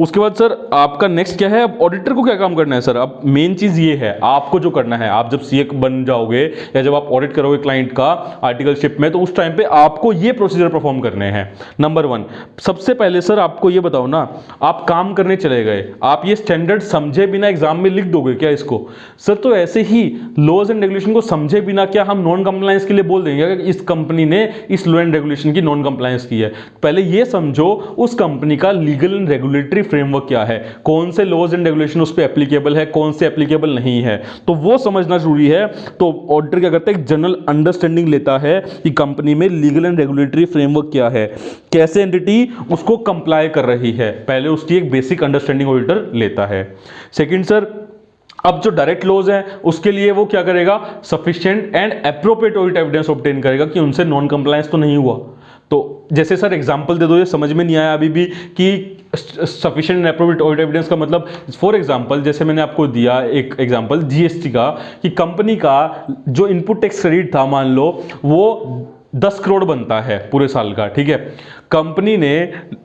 उसके बाद सर आपका नेक्स्ट क्या है, अब ऑडिटर को क्या काम करना है सर। अब मेन चीज ये है आपको जो करना है, आप जब सीए बन जाओगे या जब आप ऑडिट करोगे क्लाइंट का आर्टिकलशिप में, तो उस टाइम पे आपको ये प्रोसीजर परफॉर्म करने हैं। नंबर 1, सबसे पहले सर आपको ये बताओ ना, आप काम करने चले गए, आप ये स्टैंडर्ड समझे बिना एग्जाम में लिख दोगे क्या इसको सर? तो ऐसे ही लॉज एंड रेगुलेशन को समझे बिना क्या हम नॉन कंप्लायंस के लिए बोल देंगे कि इस कंपनी ने इस लॉ एंड रेगुलेशन की नॉन कंप्लायंस की है? पहले ये समझो उस कंपनी का लीगल एंड रेगुलेटरी फ्रेमवर्क क्या है, कौन से लॉज एंड रेगुलेशन उस पे एप्लीकेबल है, कौन से एप्लीकेबल नहीं है, तो वो समझना जरूरी है। तो ऑडिटर क्या करता है, एक जनरल अंडरस्टैंडिंग लेता है कि कंपनी में लीगल एंड रेगुलेटरी फ्रेमवर्क क्या है, कैसे एंटिटी उसको कंप्लाई कर रही है, पहले उसकी एक बेसिक अंडरस्टैंडिंग ऑडिटर लेता है। सेकंड सर, अब जो डायरेक्ट लॉज हैं उसके लिए वो क्या करेगा, sufficient and appropriate audit evidence obtain करेगा कि उनसे नॉन कंप्लायंस तो नहीं हुआ। तो जैसे सर एग्जांपल दे दो, ये समझ में नहीं आया अभी भी कि sufficient and appropriate audit evidence का मतलब, फॉर एग्जांपल जैसे मैंने आपको दिया एक एग्जांपल जीएसटी का, कि कंपनी का जो इनपुट टैक्स क्रेडिट था मान लो वो 10 करोड़ बनता है पूरे साल का। ठीक है, कंपनी ने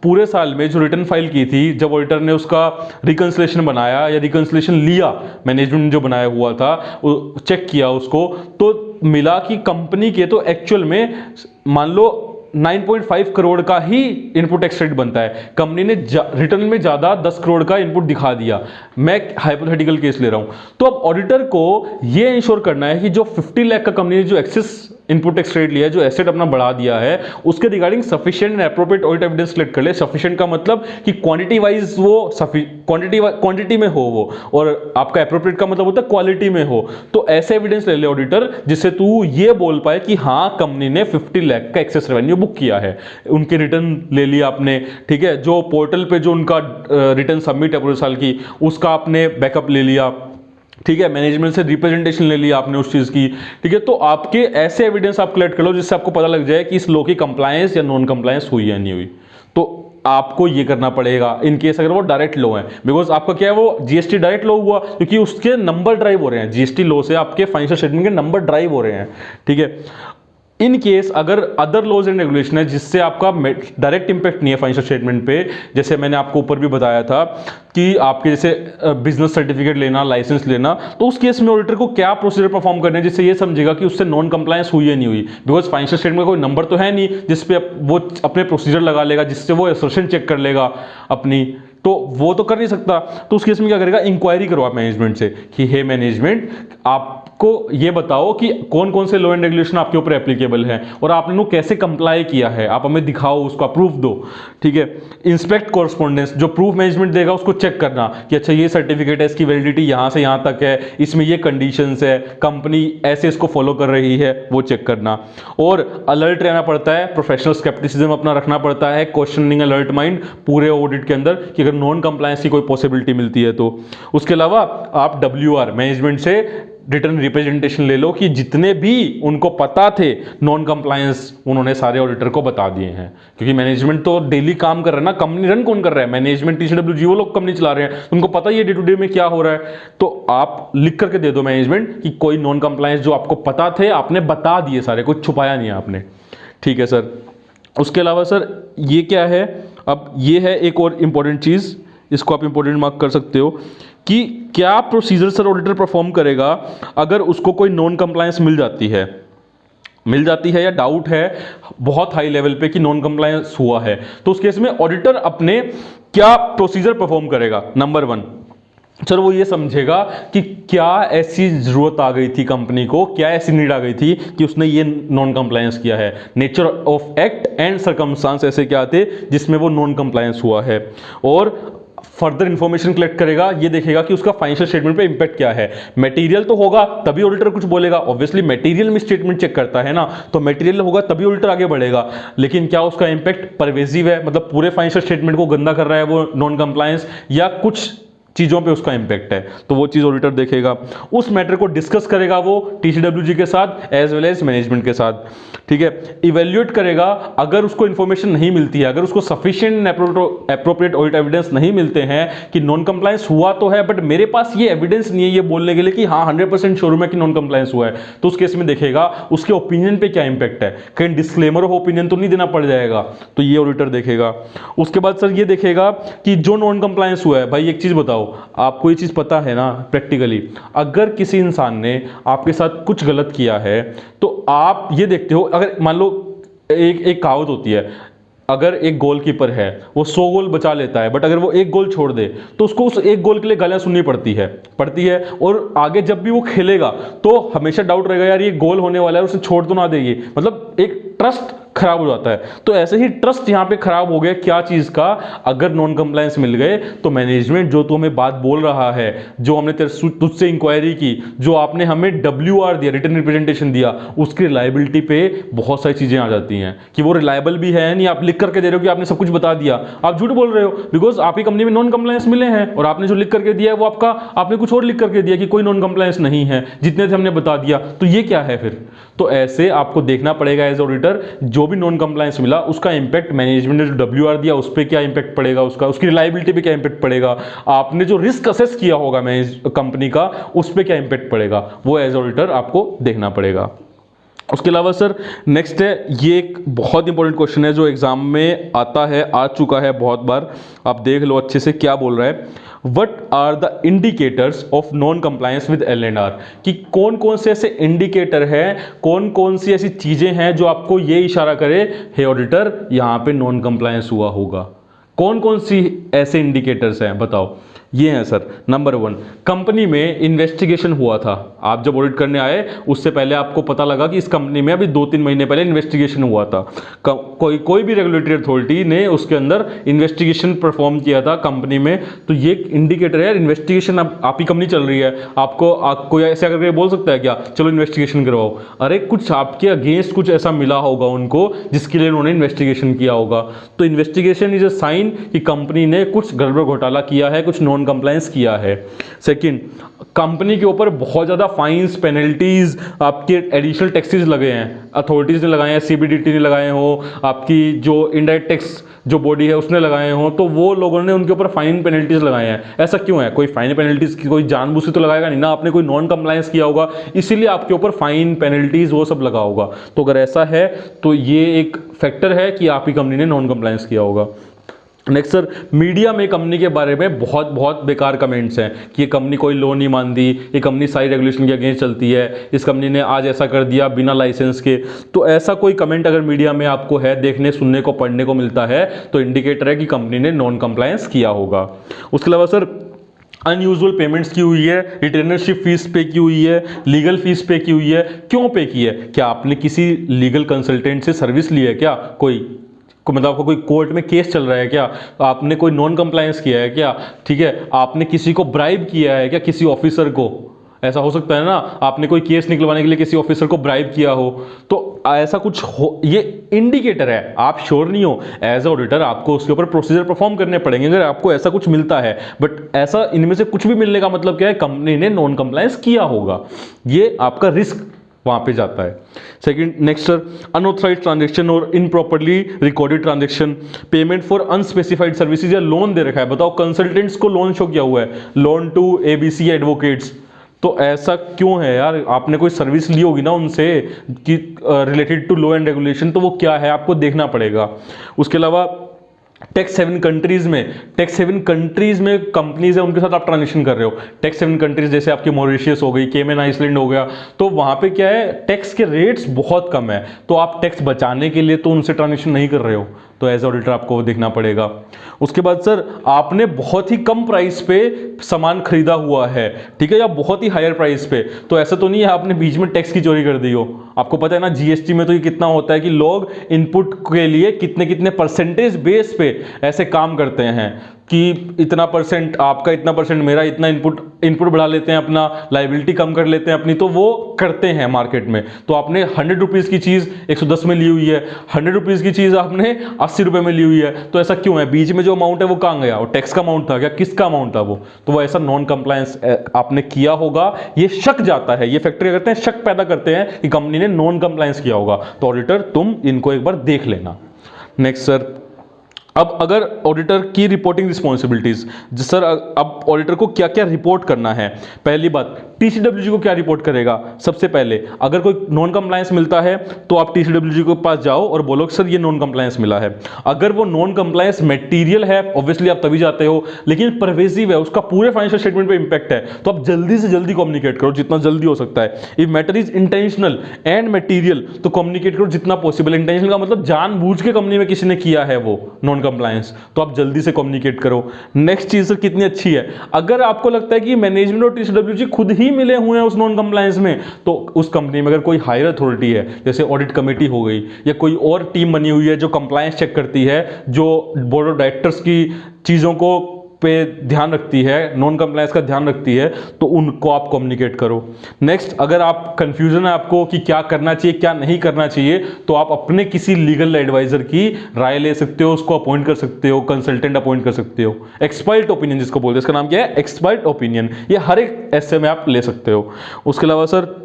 पूरे साल में जो रिटर्न फाइल की थी, जब ऑडिटर ने उसका रिकंसिलेशन बनाया या रिकंसिलेशन लिया, मैनेजमेंट ने जो बनाया हुआ था चेक किया उसको, तो मिला कि कंपनी के तो एक्चुअल में मान लो 9.5 करोड़ का ही इनपुट टैक्स क्रेडिट बनता है, कंपनी ने रिटर्न में ज्यादा 10 करोड़ का इनपुट दिखा दिया। मैं हाइपोथेटिकल केस ले रहा हूं। तो अब ऑडिटर को यह इंश्योर करना है कि जो 50 लाख का कंपनी ने जो एक्सेस इनपुट टैक्स क्रेडिट लिया है, जो एसेट अपना बढ़ा दिया है, उसके regarding sufficient and appropriate audit evidence collect कर ले। सफिशिएंट का मतलब कि क्वांटिटी वाइज वो क्वांटिटी में हो वो, और आपका एप्रोप्रिएट का मतलब होता है क्वालिटी में हो। तो ऐसे एविडेंस ले ले ऑडिटर जिससे तू ये बोल पाए कि हाँ कंपनी ने 50 लाख का एक्सेस रेवेन्यू बुक किया है, उनके रिटर्न ले लिया आपने। ठीक है, जो पोर्टल पे जो उनका रिटर्न सबमिट है पूरे साल की, उसका आपने बैकअप ले लिया। ठीक है, मैनेजमेंट से रिप्रेजेंटेशन ले लिया आपने उस चीज की। ठीक है, तो आपके ऐसे एविडेंस आप कलेक्ट कर लो जिससे आपको पता लग जाए कि इस लॉ की कंप्लायंस या नॉन कंप्लायंस हुई या नहीं हुई। तो आपको ये करना पड़ेगा इन केस अगर वो डायरेक्ट लॉ है, बिकॉज आपका क्या है वो जीएसटी डायरेक्ट लॉ हुआ क्योंकि उसके नंबर ड्राइव हो रहे हैं, जीएसटी लॉ से आपके फाइनेंशियल स्टेटमेंट के नंबर ड्राइव हो रहे हैं। ठीक है, इन केस अगर अदर लॉज एंड रेगुलेशन है जिससे आपका डायरेक्ट इंपैक्ट नहीं है फाइनेंशियल स्टेटमेंट पे, जैसे मैंने आपको ऊपर भी बताया था कि आपके जैसे बिजनेस सर्टिफिकेट लेना, लाइसेंस लेना, तो उस केस में ऑडिटर को क्या प्रोसीजर परफॉर्म करने जिससे ये समझेगा कि उससे नॉन कंप्लायंस हुई है नहीं हुई। बिकॉज फाइनेंशियल स्टेटमेंट में कोई नंबर तो है नहीं जिसपे वो अपने प्रोसीजर लगा लेगा, जिससे वो असर्शन चेक कर लेगा अपनी, तो वो तो कर नहीं सकता। तो उस केस में क्या करेगा, इंक्वायरी करो आप मैनेजमेंट से कि हे मैनेजमेंट आपको ये बताओ कि कौन कौन से लॉ एंड रेगुलेशन आपके ऊपर एप्लीकेबल है और आपने कैसे कंप्लाई किया है, आप हमें दिखाओ, उसका प्रूफ दो। ठीक है, इंस्पेक्ट कॉरस्पॉन्डेंस, जो प्रूफ मैनेजमेंट देगा उसको चेक करना कि अच्छा ये सर्टिफिकेट है, इसकी वैलिडिटी यहां से यहां तक है, इसमें ये कंडीशंस है, कंपनी ऐसे इसको फॉलो कर रही है, वो चेक करना। और अलर्ट रहना पड़ता है, प्रोफेशनल स्केप्टिसिज्म अपना रखना पड़ता है, क्वेश्चनिंग अलर्ट माइंड पूरे ऑडिट के अंदर कि अगर नॉन कंप्लायंस की कोई पॉसिबिलिटी मिलती है तो। उसके अलावा आप WR मैनेजमेंट से रिटर्न रिप्रेजेंटेशन ले लो कि जितने भी उनको पता थे नॉन कंप्लायंस उन्होंने सारे ऑडिटर को बता दिए हैं, क्योंकि मैनेजमेंट तो डेली काम कर रहा है ना, कंपनी रन कौन कर रहा है, मैनेजमेंट, TCWG वो लोग कंपनी चला रहे हैं, उनको पता ही है डे टू डे में क्या हो रहा है। तो आप लिख करके दे दो मैनेजमेंट कि कोई नॉन कंप्लायंस जो आपको पता थे आपने बता दिए सारे, कुछ छुपाया नहीं है आपने। ठीक है सर। उसके अलावा सर ये क्या है, अब ये है एक और इंपॉर्टेंट चीज, इसको आप इंपॉर्टेंट मार्क कर सकते हो कि क्या प्रोसीजर सर ऑडिटर परफॉर्म करेगा अगर उसको कोई नॉन कंप्लायंस मिल जाती है या डाउट है बहुत हाई लेवल पे कि नॉन कंप्लायंस हुआ है, तो उस केस में ऑडिटर अपने क्या प्रोसीजर परफॉर्म करेगा। नंबर 1 सर वो ये समझेगा कि क्या ऐसी जरूरत आ गई थी कंपनी को, क्या ऐसी नीड आ गई थी कि उसने ये नॉन कंप्लायंस किया है, nature of act and circumstance ऐसे क्या थे जिसमें वो नॉन कंप्लायंस हुआ है। और फर्दर इंफॉर्मेशन कलेक्ट करेगा, ये देखेगा कि उसका फाइनेंशियल स्टेटमेंट पे इंपैक्ट क्या है। मटेरियल तो होगा तभी ऑडिटर कुछ बोलेगा, ऑब्वियसली मटेरियल में स्टेटमेंट चेक करता है ना, तो मटेरियल होगा तभी ऑडिटर आगे बढ़ेगा। लेकिन क्या उसका इंपैक्ट परवेजिव है, मतलब पूरे फाइनेंशियल स्टेटमेंट को गंदा कर रहा है वो नॉन कंप्लायंस, या कुछ चीज़ों पे उसका इंपैक्ट है, तो वो चीज़ ऑडिटर देखेगा। उस मैटर को डिस्कस करेगा वो टीसीडब्ल्यूजी के साथ एज वेल एज मैनेजमेंट के साथ, ठीक है। इवेल्युएट करेगा, अगर उसको इंफॉर्मेशन नहीं मिलती है, अगर उसको सफिशिएंट एप्रोप्रिएट ऑडिट एविडेंस नहीं मिलते हैं कि नॉन कंप्लायंस हुआ तो है बट मेरे पास ये एविडेंस नहीं है ये बोलने के लिए कि हाँ 100% श्योर है कि नॉन कंप्लायंस हुआ है, तो उस केस में देखेगा उसके ओपिनियन पे क्या इंपैक्ट है, कहीं डिस्क्लेमर ऑफ ओपिनियन तो नहीं देना पड़ जाएगा, तो ये ऑडिटर देखेगा। उसके बाद सर ये देखेगा कि जो नॉन कंप्लायंस हुआ है, भाई एक चीज बताओ, आपको ये चीज पता है ना प्रैक्टिकली, अगर किसी इंसान ने आपके साथ कुछ गलत किया है तो आप ये देखते हो, अगर मान लो एक कहावत होती है, अगर एक गोलकीपर है वो 100 गोल बचा लेता है बट अगर वो एक गोल छोड़ दे तो उसको उस एक गोल के लिए गालियां सुननी पड़ती है, और आगे जब भी वो खेलेगा तो हमेशा डाउट रहेगा यार ये गोल होने वाला है, उसे छोड़ तो ना देगी, मतलब एक ट्रस्ट खराब हो जाता है। तो ऐसे ही ट्रस्ट यहां पे खराब हो गया क्या चीज का, अगर नॉन कंप्लायंस मिल गए तो मैनेजमेंट जो तो हमें बात बोल रहा है, जो हमने तुझसे इंक्वायरी की, जो आपने हमें WR दिया, रिटर्न रिप्रेजेंटेशन दिया, उसकी रिलायबिलिटी पे बहुत सारी चीजें आ जाती हैं कि वो रिलायबल भी है नहीं, आप लिख करके दे रहे हो कि आपने सब कुछ बता दिया, आप झूठ बोल रहे हो, बिकॉज आपकी कंपनी में नॉन कंप्लायंस मिले हैं और आपने जो लिख करके दिया है वो आपने कुछ और लिख करके दिया कि कोई नॉन कंप्लायंस नहीं है, जितने थे हमने बता दिया, तो ये क्या है फिर। तो ऐसे आपको देखना पड़ेगा एज ऑडिटर, जो भी नॉन कंप्लायंस मिला उसका इंपैक्ट मैनेजमेंट ने जो WR दिया उस पर क्या इंपैक्ट पड़ेगा, उसकी रिलायबिलिटी पे क्या इंपैक्ट पड़ेगा, आपने जो रिस्क असेस किया होगा कंपनी का उस पर क्या इंपैक्ट पड़ेगा, वो एज ऑडिटर आपको देखना पड़ेगा। उसके अलावा सर नेक्स्ट है, ये एक बहुत इंपॉर्टेंट क्वेश्चन है जो एग्जाम में आता है, आ चुका है बहुत बार, आप देख लो अच्छे से क्या बोल रहा है। What are the indicators of non compliance with LNR, कि कौन कौन से ऐसे इंडिकेटर हैं, कौन कौन सी ऐसी चीजें हैं जो आपको ये इशारा करे हे ऑडिटर यहां पे नॉन कंप्लायंस हुआ होगा, कौन कौन सी ऐसे इंडिकेटर्स हैं बताओ। ये हैं सर, नंबर 1, कंपनी में इन्वेस्टिगेशन हुआ था, आप जब ऑडिट करने आए उससे पहले आपको पता लगा कि इस कंपनी में अभी 2-3 महीने पहले इन्वेस्टिगेशन हुआ था, कोई भी रेगुलेटरी अथॉरिटी ने उसके अंदर इन्वेस्टिगेशन परफॉर्म किया था कंपनी में, तो ये इंडिकेटर है इन्वेस्टिगेशन, आपकी कंपनी चल रही है, कोई ऐसे करके बोल सकता है क्या चलो इन्वेस्टिगेशन करवाओ, अरे कुछ आपके अगेंस्ट कुछ ऐसा मिला होगा उनको जिसके लिए उन्होंने इन्वेस्टिगेशन किया होगा, तो इन्वेस्टिगेशन इज अ साइन कि कंपनी ने कुछ गड़बड़ घोटाला किया है, कुछ नॉन कंप्लायंस किया है। सेकंड, कंपनी के ऊपर बहुत ज्यादा फाइन्स, पेनल्टीज, आपके एडिशनल टैक्सेस लगे हैं, अथॉरिटीज ने लगाए हैं, CBDT ने लगाए हो, आपकी जो इनडायरेक्ट टैक्स जो बॉडी है उसने लगाए हो, तो वो लोगों ने उनके ऊपर फाइन पेनल्टीज लगाए हैं। ऐसा क्यों है, कोई फाइन पेनल्टीज की कोई जानबूझ से तो लगाएगा नहीं ना, आपने कोई नॉन कंप्लायंस किया होगा इसीलिए आपके ऊपर फाइन पेनल्टीज वो सब लगा होगा, तो अगर ऐसा है तो ये एक फैक्टर है कि आपकी कंपनी ने नॉन कंप्लायंस किया होगा। नेक्स्ट सर, मीडिया में कंपनी के बारे में बहुत बहुत बेकार कमेंट्स हैं कि ये कंपनी कोई लॉ नहीं मानती, ये कंपनी सारी रेगुलेशन के अगेंस्ट चलती है, इस कंपनी ने आज ऐसा कर दिया बिना लाइसेंस के, तो ऐसा कोई कमेंट अगर मीडिया में आपको है देखने सुनने को पढ़ने को मिलता है तो इंडिकेटर है कि कंपनी ने नॉन कंप्लायंस किया होगा। उसके अलावा सर अनयूजुअल पेमेंट्स की हुई है, रिटेनरशिप फीस पे की हुई है, लीगल फीस पे की हुई है, क्यों पे की है, क्या आपने किसी लीगल कंसल्टेंट से सर्विस ली है क्या, मतलब आपको कोई कोर्ट में केस चल रहा है क्या, आपने कोई नॉन कंप्लायंस किया है क्या, ठीक है, आपने किसी को ब्राइब किया है क्या, किसी ऑफिसर को, ऐसा हो सकता है ना, आपने कोई केस निकलवाने के लिए किसी ऑफिसर को ब्राइब किया हो, तो ऐसा कुछ हो, ये इंडिकेटर है, आप श्योर नहीं हो एज अ ऑडिटर आपको उसके ऊपर प्रोसीजर परफॉर्म करने पड़ेंगे अगर आपको ऐसा कुछ मिलता है, बट ऐसा इनमें से कुछ भी मिलने का मतलब क्या है, कंपनी ने नॉन कंप्लायंस किया होगा, ये आपका रिस्क वहां पे जाता है। Second, next sir, unauthorised transaction और improperly recorded transaction, payment for unspecified services या लोन दे रखा है, बताओ कंसल्टेंट्स को लोन शो किया हुआ है, लोन टू ABC एडवोकेट्स, तो ऐसा क्यों है यार, आपने कोई सर्विस ली होगी ना उनसे कि related to law and regulation, तो वो क्या है आपको देखना पड़ेगा। उसके अलावा टैक्स हेवन कंट्रीज में कंपनीज है उनके साथ आप ट्रांजेक्शन कर रहे हो, टैक्स हेवन कंट्रीज जैसे आपकी मॉरिशियस हो गई, केमन आइसलैंड हो गया, तो वहां पे क्या है टैक्स के रेट्स बहुत कम है, तो आप टैक्स बचाने के लिए तो उनसे ट्रांजेक्शन नहीं कर रहे हो, तो एज ऑडिटर आपको वो देखना पड़ेगा। उसके बाद सर, आपने बहुत ही कम प्राइस पे सामान खरीदा हुआ है, ठीक है, या बहुत ही हायर प्राइस पे, तो ऐसा तो नहीं है आपने बीच में टैक्स की चोरी कर दी हो, आपको पता है ना जीएसटी में तो ये कितना होता है कि लोग इनपुट के लिए कितने कितने परसेंटेज बेस पे ऐसे काम करते हैं कि इतना परसेंट आपका, इतना परसेंट मेरा, इतना इनपुट बढ़ा लेते हैं, अपना लाइबिलिटी कम कर लेते हैं अपनी, तो वो करते हैं मार्केट में। तो आपने 100 रुपीज़ की चीज़ 110 में ली हुई है, 100 रुपीज़ की चीज़ आपने 80 रुपये में ली हुई है, तो ऐसा क्यों है? बीच में जो अमाउंट है वो कहाँ गया? और टैक्स का अमाउंट था क्या? किसका अमाउंट था वो? तो वो ऐसा नॉन कंप्लायंस आपने किया होगा, ये शक जाता है, ये फैक्टर करते हैं, शक पैदा करते हैं कि कंपनी ने नॉन कंप्लायंस किया होगा। तो ऑडिटर तुम इनको एक बार देख लेना। नेक्स्ट सर, अब अगर ऑडिटर की रिपोर्टिंग रिस्पॉन्सिबिलिटीज, सर अब ऑडिटर को क्या क्या रिपोर्ट करना है। पहली बात, टीसीडब्ल्यूजी को क्या रिपोर्ट करेगा? सबसे पहले अगर कोई नॉन कंप्लायंस मिलता है तो आप टीसीडब्ल्यूजी के पास जाओ और बोलो सर ये नॉन कंप्लायंस मिला है। अगर वो नॉन कंप्लायंस मटेरियल है, ऑब्वियसली आप तभी जाते हो, लेकिन परवेसिव है, उसका पूरे फाइनेंशियल स्टेटमेंट पे इंपैक्ट है, तो आप जल्दी से जल्दी कम्युनिकेट करो, जितना जल्दी हो सकता है। If matter is intentional and material, तो कम्युनिकेट करो जितना पॉसिबल। इंटेंशनल का मतलब जानबूझ के कंपनी में किसी ने किया है वो नॉन कंप्लायंस, तो आप जल्दी से कम्युनिकेट करो। नेक्स्ट चीज सर कितनी अच्छी है, अगर आपको लगता है कि मैनेजमेंट और टीसीडब्ल्यूजी खुद ही मिले हुए हैं उस नॉन कंप्लायंस में, तो उस कंपनी में अगर कोई हायर अथॉरिटी है, जैसे ऑडिट कमेटी हो गई या कोई और टीम बनी हुई है जो कंप्लायंस चेक करती है, जो बोर्ड ऑफ डायरेक्टर्स की चीजों को पे ध्यान रखती है, नॉन कंप्लायंस का ध्यान रखती है, तो उनको आप कम्युनिकेट करो। नेक्स्ट, अगर आप कंफ्यूजन है आपको कि क्या करना चाहिए क्या नहीं करना चाहिए, तो आप अपने किसी लीगल एडवाइजर की राय ले सकते हो, उसको अपॉइंट कर सकते हो, कंसल्टेंट अपॉइंट कर सकते हो। एक्सपर्ट ओपिनियन जिसको बोलते हैं, इसका नाम क्या है? Expert opinion. ये हर एक ऐसे में आप ले सकते हो। उसके अलावा सर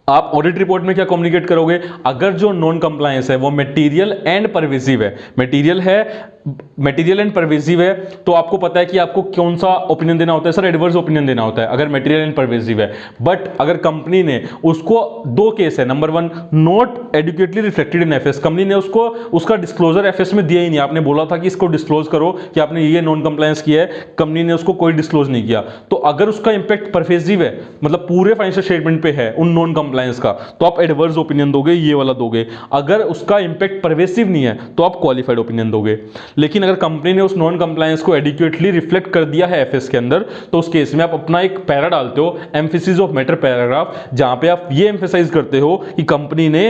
आप ऑडिट रिपोर्ट में क्या कम्युनिकेट करोगे? अगर जो नॉन कंप्लायंस है वो मटेरियल एंड परवेसिव है, मटेरियल एंड परवेसिव है, तो आपको पता है कि आपको कौन सा ओपिनियन देना होता है सर? एडवर्स ओपिनियन देना होता है अगर मटेरियल एंड परवेसिव है। बट अगर कंपनी ने उसको, दो केस है, number 1 not adequately reflected in FS, company ने उसको उसका डिस्क्लोजर एफएस में दिया ही नहीं। आपने बोला था कि इसको डिस्क्लोज करो कि आपने ये नॉन कंप्लायंस किया है, कंपनी ने उसको कोई डिस्क्लोज नहीं किया। तो अगर उसका इंपैक्ट परवेसिव है, मतलब पूरे फाइनेंशियल स्टेटमेंट पे है उन नॉन कंप्लायंस का, तो आप एडवर्स ओपिनियन दोगे, ये वाला दोगे। अगर उसका इंपैक्ट परवेसिव नहीं है तो आप क्वालिफाइड ओपिनियन दोगे। लेकिन अगर कंपनी ने उस नॉन कंप्लायंस को एडिक्वेटली रिफ्लेक्ट कर दिया है एफएस के अंदर, तो उस केस में आप अपना एक पैरा डालते हो, एम्फेसिस ऑफ मैटर पैराग्राफ, जहां पे आप ये एम्फेसाइज करते हो कि कंपनी ने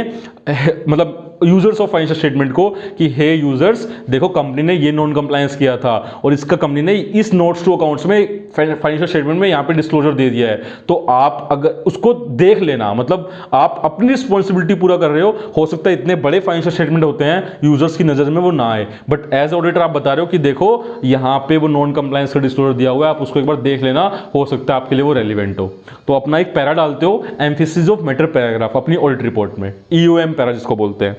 मतलब यूजर्स ऑफ फाइनेंशियल स्टेटमेंट को कि हे यूजर्स, देखो कंपनी ने ये नॉन कंप्लायंस किया था और इसका कंपनी ने इस नोट्स टू अकाउंट्स में फाइनेंशियल स्टेटमेंट में यहां पे डिस्क्लोजर दे दिया है। तो आप अगर उसको देख लेना, मतलब आप अपनी रिस्पॉन्सिबिलिटी पूरा कर रहे हो सकता है इतने बड़े फाइनेंशियल स्टेटमेंट होते हैं यूजर्स की नजर में वो ना आए, बट एज ऑडिटर आप बता रहे हो कि देखो यहां पे वो नॉन कंप्लायंस का डिस्क्लोजर दिया हुआ है, आप उसको एक बार देख लेना, हो सकता है आपके लिए वो रेलिवेंट हो। तो अपना एक पैरा डालते हो, एम्फेसिस ऑफ मैटर पैराग्राफ, अपनी ऑडिट रिपोर्ट में, ईओएम पैरा जिसको बोलते हैं।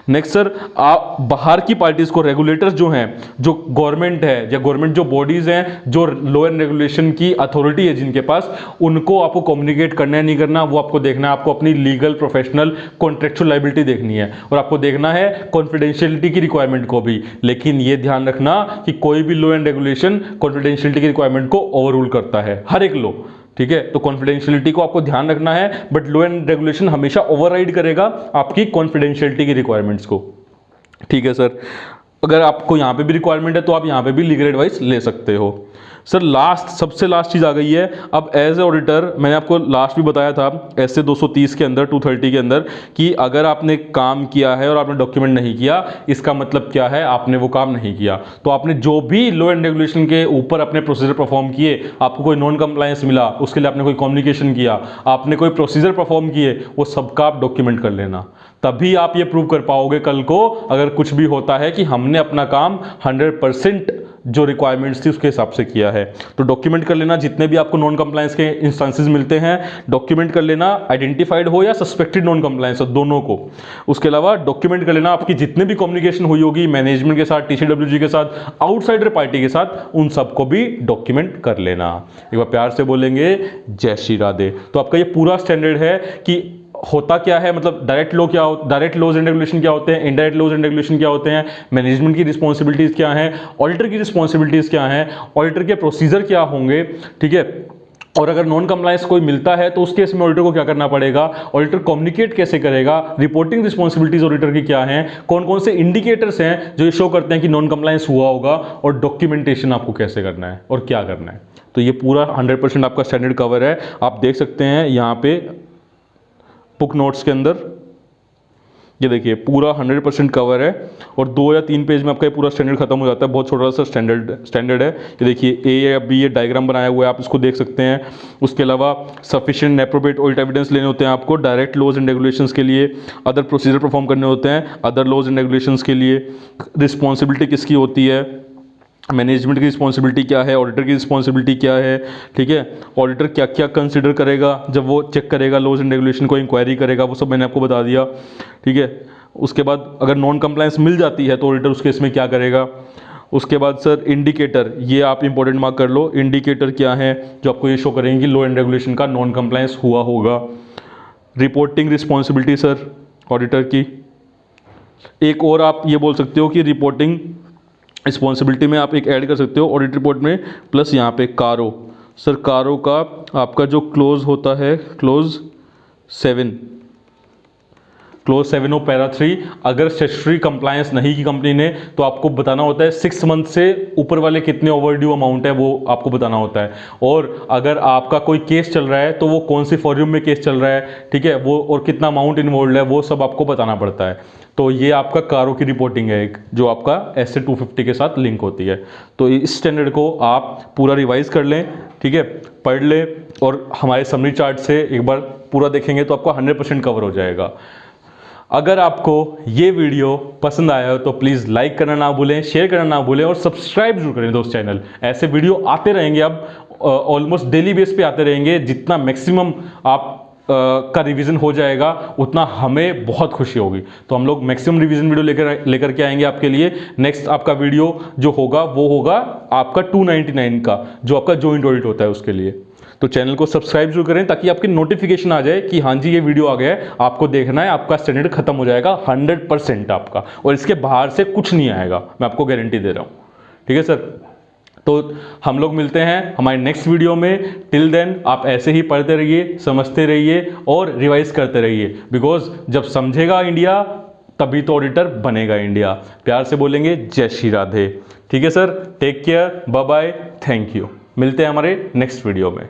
नेक्स्ट सर, आप बाहर की पार्टीज को, रेगुलेटर्स जो हैं, जो गवर्नमेंट है या गवर्नमेंट जो बॉडीज हैं, जो लॉ एंड रेगुलेशन की अथॉरिटी है जिनके पास, उनको आपको कम्युनिकेट करना है नहीं करना, वो आपको देखना है। आपको अपनी लीगल, प्रोफेशनल, कॉन्ट्रेक्चुअल लायबिलिटी देखनी है और आपको देखना है कॉन्फिडेंशियलिटी की रिक्वायरमेंट को भी। लेकिन ये ध्यान रखना कि कोई भी लॉ एंड रेगुलेशन कॉन्फिडेंशियलिटी की रिक्वायरमेंट को ओवररूल करता है, हर एक लॉ, ठीक है? तो कॉन्फिडेंशियलिटी को आपको ध्यान रखना है, बट लॉ एंड रेगुलेशन हमेशा ओवरराइड करेगा आपकी कॉन्फिडेंशियलिटी की रिक्वायरमेंट्स को, ठीक है सर? अगर आपको यहां पे भी रिक्वायरमेंट है तो आप यहां पे भी लीगल एडवाइस ले सकते हो। सर सबसे लास्ट चीज आ गई है। अब एज ए ऑडिटर, मैंने आपको लास्ट भी बताया था ऐसे 230 के अंदर, 230 के अंदर, कि अगर आपने काम किया है और आपने डॉक्यूमेंट नहीं किया, इसका मतलब क्या है? आपने वो काम नहीं किया। तो आपने जो भी लॉ एंड रेगुलेशन के ऊपर अपने प्रोसीजर परफॉर्म किए, आपको कोई नॉन कंप्लायंस मिला, उसके लिए आपने कोई कम्युनिकेशन किया, आपने कोई प्रोसीजर परफॉर्म किए, वो सबका आप डॉक्यूमेंट कर लेना। तभी आप ये प्रूव कर पाओगे कल को अगर कुछ भी होता है कि हमने अपना काम 100% जो रिक्वायरमेंट्स थी उसके हिसाब से किया है। तो डॉक्यूमेंट कर लेना, जितने भी आपको नॉन कंप्लायंस के इंस्टेंसेस मिलते हैं डॉक्यूमेंट कर लेना, आइडेंटिफाइड हो या सस्पेक्टेड नॉन कंप्लायंस हो, दोनों को। उसके अलावा डॉक्यूमेंट कर लेना आपकी जितने भी कम्युनिकेशन हुई होगी मैनेजमेंट के साथ, टीसीडब्ल्यूजी के साथ, आउटसाइडर पार्टी के साथ, उन सबको भी डॉक्यूमेंट कर लेना। एक बार प्यार से बोलेंगे जय श्री राधे। तो आपका ये पूरा स्टैंडर्ड है कि होता क्या है, मतलब डायरेक्ट लॉ क्या हो, डायरेक्ट लॉज एंड रेगुलेशन क्या होते हैं, इनडायरेक्ट लॉज एंड रेगुलेशन क्या होते हैं, मैनेजमेंट की रिस्पॉन्सिबिलिटीज क्या हैं, ऑडिटर की रिस्पॉन्सिबिलिटीज क्या हैं, ऑडिटर के प्रोसीजर क्या होंगे, ठीक है? और अगर नॉन कंप्लायंस कोई मिलता है तो उस केस में ऑडिटर को क्या करना पड़ेगा, ऑडिटर कम्युनिकेट कैसे करेगा, रिपोर्टिंग रिस्पॉन्सिबिलिटीज ऑडिटर की क्या हैं, कौन कौन से इंडिकेटर्स हैं जो ये शो करते हैं कि नॉन कंप्लायंस हुआ होगा, और डॉक्यूमेंटेशन आपको कैसे करना है और क्या करना है। तो ये पूरा 100% आपका स्टैंडर्ड कवर है। आप देख सकते हैं यहाँ पे बुक नोट्स के अंदर। ये देखिए पूरा 100% कवर है और 2 या 3 पेज में आपका ये पूरा स्टैंडर्ड खत्म हो जाता है। बहुत छोटा सा स्टैंडर्ड है। ये देखिए ए या बी ये डायग्राम बनाया हुआ है, आप इसको देख सकते हैं। उसके अलावा सफिशिएंट एप्रोप्रिएट ऑडिट एविडेंस लेने होते हैं आपको, डायरेक्ट लॉज एंड रेगुलेशंस के लिए, अदर प्रोसीजर परफॉर्म करने होते हैं अदर लॉज एंड रेगुलेशंस के लिए, रिस्पॉन्सिबिलिटी किसकी होती है, मैनेजमेंट की रिस्पॉन्सिबिलिटी क्या है, ऑडिटर की रिस्पॉन्सिबिलिटी क्या है, ठीक है, ऑडिटर क्या क्या कंसिडर करेगा जब वो चेक करेगा लॉज एंड रेगुलेशन को, इंक्वायरी करेगा, वो सब मैंने आपको बता दिया, ठीक है। उसके बाद अगर नॉन कंप्लायंस मिल जाती है तो ऑडिटर उस केस में क्या करेगा। उसके बाद सर इंडिकेटर, ये आप इंपॉर्टेंट मार्क कर लो, इंडिकेटर क्या है जो आपको ये शो करेंगे कि लॉ एंड रेगुलेशन का नॉन कंप्लायंस हुआ होगा। रिपोर्टिंग रिस्पॉन्सिबिलिटी सर ऑडिटर की, एक और आप ये बोल सकते हो कि रिपोर्टिंग रिस्पॉन्सिबिलिटी में आप एक ऐड कर सकते हो ऑडिट रिपोर्ट में, प्लस यहाँ पे कारो। सर कारो का आपका जो क्लोज होता है क्लोज 7 ऑफ पैरा 3, अगर स्टैट्यूटरी कंप्लायंस नहीं की कंपनी ने तो आपको बताना होता है 6 मंथ से ऊपर वाले कितने ओवरड्यू अमाउंट है वो आपको बताना होता है। और अगर आपका कोई केस चल रहा है तो वो कौन सी फॉर्म में केस चल रहा है, ठीक है, वो और कितना अमाउंट इन्वॉल्व है वो सब आपको बताना पड़ता है। तो ये आपका कारो की रिपोर्टिंग है एक, जो आपका SA 250 के साथ लिंक होती है। तो इस स्टैंडर्ड को आप पूरा रिवाइज कर लें, ठीक है, पढ़ लें और हमारे समरी चार्ट से एक बार पूरा देखेंगे तो आपको 100% कवर हो जाएगा। अगर आपको ये वीडियो पसंद आया हो तो प्लीज़ लाइक करना ना भूलें, शेयर करना ना भूलें और सब्सक्राइब जरूर करें दोस्त चैनल। ऐसे वीडियो आते रहेंगे, अब ऑलमोस्ट डेली बेस पे आते रहेंगे। जितना मैक्सिमम आप का रिवीजन हो जाएगा उतना हमें बहुत खुशी होगी। तो हम लोग मैक्सिमम रिवीजन वीडियो लेकर के आएंगे आपके लिए। नेक्स्ट आपका वीडियो जो होगा वो होगा आपका 299 का, जो आपका जॉइंट ऑडिट होता है उसके लिए। तो चैनल को सब्सक्राइब जरूर करें ताकि आपकी नोटिफिकेशन आ जाए कि हाँ जी ये वीडियो आ गया है, आपको देखना है, आपका स्टैंडर्ड खत्म हो जाएगा 100% आपका, और इसके बाहर से कुछ नहीं आएगा, मैं आपको गारंटी दे रहा हूँ, ठीक है सर। तो हम लोग मिलते हैं हमारे नेक्स्ट वीडियो में। टिल देन आप ऐसे ही पढ़ते रहिए, समझते रहिए और रिवाइज करते रहिए, बिकॉज जब समझेगा इंडिया तभी तो ऑडिटर बनेगा इंडिया। प्यार से बोलेंगे जय श्री राधे, ठीक है sir. Take care, bye bye, thank you. मिलते हैं हमारे नेक्स्ट वीडियो में।